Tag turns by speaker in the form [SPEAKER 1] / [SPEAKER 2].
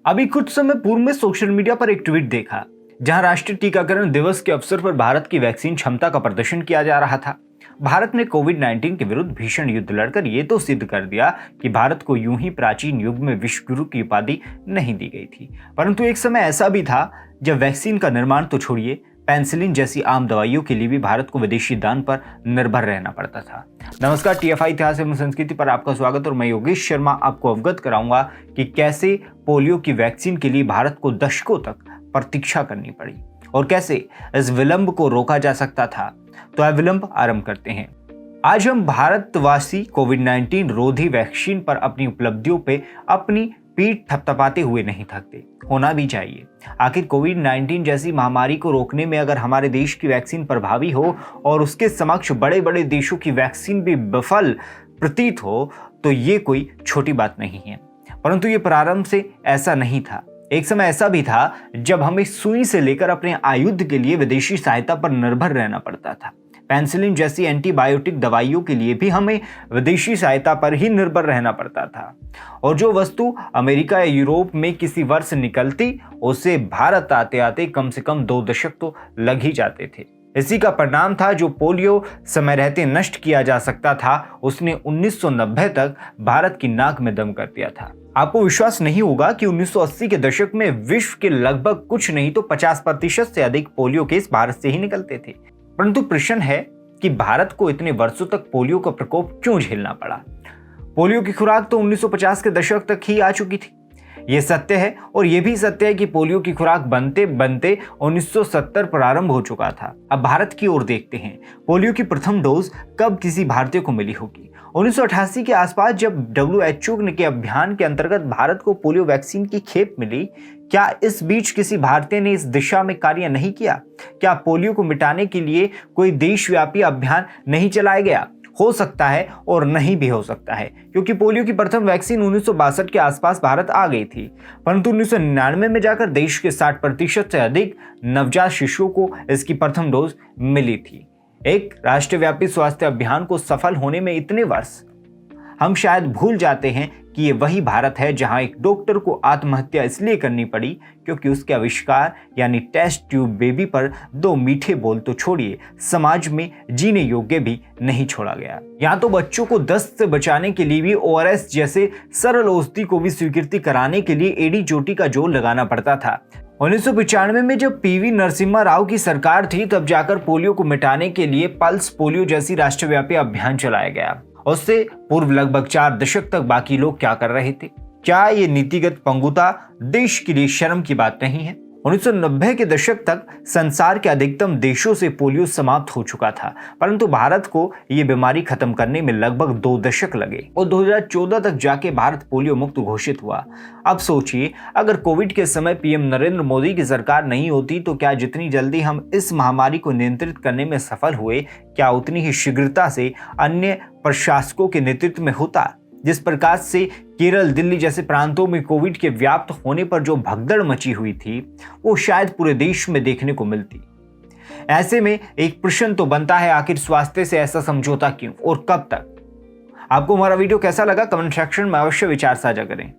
[SPEAKER 1] अभी कुछ समय पूर्व में सोशल मीडिया पर एक ट्वीट देखा जहां राष्ट्रीय टीकाकरण दिवस के अवसर पर भारत की वैक्सीन क्षमता का प्रदर्शन किया जा रहा था। भारत ने कोविड-19 के विरुद्ध भीषण युद्ध लड़कर ये तो सिद्ध कर दिया कि भारत को यूं ही प्राचीन युग में विश्व गुरु की उपाधि नहीं दी गई थी, परंतु एक समय ऐसा भी था जब वैक्सीन का निर्माण तो छोड़िए, पेनिसिलिन जैसी आम दवाइयों के लिए भी भारत को विदेशी दान पर निर्भर रहना पड़ता था। नमस्कार, टीएफआई इतिहास एवं संस्कृति पर आपका स्वागत और मैं योगेश शर्मा आपको अवगत कराऊंगा कि कैसे पोलियो की वैक्सीन के लिए भारत को दशकों तक प्रतीक्षा करनी पड़ी और कैसे इस विलंब को रोका जा सकता था। तो अविलंब आरंभ करते हैं। आज हम भारतवासी कोविड-19 रोधी वैक्सीन पर अपनी उपलब्धियों पे अपनी पीठ थपथपाते हुए नहीं थकते, होना भी चाहिए। आखिर कोविड-19 जैसी महामारी को रोकने में अगर हमारे देश की वैक्सीन प्रभावी हो और उसके समक्ष बड़े बड़े देशों की वैक्सीन भी विफल प्रतीत हो तो ये कोई छोटी बात नहीं है। परंतु ये प्रारंभ से ऐसा नहीं था। एक समय ऐसा भी था जब हमें सुई से लेकर अपने आयुध के लिए विदेशी सहायता पर निर्भर रहना पड़ता था। पेनिसिलिन जैसी एंटीबायोटिक दवाइयों के लिए भी हमें विदेशी सहायता पर ही निर्भर रहना पड़ता था और जो वस्तु अमेरिका या यूरोप में किसी वर्ष निकलती उसे भारत आते आते कम से कम 2 दशक तो लग ही जाते थे। इसी का परिणाम था जो पोलियो समय रहते नष्ट किया जा सकता था उसने 1990 तक भारत की नाक में दम कर दिया था। आपको विश्वास नहीं होगा कि 1980 के दशक में विश्व के लगभग कुछ नहीं तो 50% से अधिक पोलियो केस भारत से ही निकलते थे। परंतु प्रश्न है कि भारत को इतने वर्षों तक पोलियो का प्रकोप क्यों झेलना पड़ा। पोलियो की खुराक तो 1950 के दशक तक ही आ चुकी थी, यह सत्य है। और यह भी सत्य है कि पोलियो की खुराक बनते बनते 1970 प्रारंभ हो चुका था। अब भारत की ओर देखते हैं, पोलियो की प्रथम डोज कब किसी भारतीय को मिली होगी। 1988 के आसपास जब WHO के अभियान के अंतर्गत भारत को पोलियो वैक्सीन की खेप मिली, क्या इस बीच किसी भारतीय ने इस दिशा में कार्य नहीं किया? क्या पोलियो को मिटाने के लिए कोई देशव्यापी अभियान नहीं चलाया गया? हो सकता है और नहीं भी हो सकता है, क्योंकि पोलियो की प्रथम वैक्सीन 1962 के आसपास भारत आ गई थी, परंतु 1999 में जाकर देश के 60% से अधिक नवजात शिशुओं को इसकी प्रथम डोज मिली थी। एक राष्ट्रव्यापी स्वास्थ्य अभियान को सफल होने में इतने वर्ष हम शायद भूल जाते हैं कि ये वही भारत है जहां एक डॉक्टर को आत्महत्या इसलिए करनी पड़ी क्योंकि उसके आविष्कार यानी टेस्ट ट्यूब बेबी पर 2 मीठे बोल तो छोड़िए, समाज में जीने योग्य भी नहीं छोड़ा गया। यहाँ तो बच्चों को दस्त से बचाने के लिए भी ORS जैसे सरल औषधि को भी स्वीकृति कराने के लिए एड़ी चोटी का जोर लगाना पड़ता था। 1995 में जब PV नरसिम्हा राव की सरकार थी तब जाकर पोलियो को मिटाने के लिए पल्स पोलियो जैसी राष्ट्रव्यापी अभियान चलाया गया। उससे पूर्व लगभग 4 दशक तक बाकी लोग क्या कर रहे थे? क्या ये नीतिगत पंगुता देश के लिए शर्म की बात नहीं है? 1990 के दशक तक संसार के अधिकतम देशों से पोलियो समाप्त हो चुका था, परंतु भारत को ये बीमारी खत्म करने में लगभग 2 दशक लगे और 2014 तक जाके भारत पोलियो मुक्त घोषित हुआ। अब सोचिए, अगर कोविड के समय PM नरेंद्र मोदी की सरकार नहीं होती तो क्या जितनी जल्दी हम इस महामारी को नियंत्रित करने में सफल हुए, क्या उतनी ही शीघ्रता से अन्य प्रशासकों के नेतृत्व में होता? जिस प्रकार से केरल, दिल्ली जैसे प्रांतों में कोविड के व्याप्त होने पर जो भगदड़ मची हुई थी वो शायद पूरे देश में देखने को मिलती। ऐसे में एक प्रश्न तो बनता है, आखिर स्वास्थ्य से ऐसा समझौता क्यों और कब तक? आपको हमारा वीडियो कैसा लगा? कमेंट सेक्शन में अवश्य विचार साझा करें।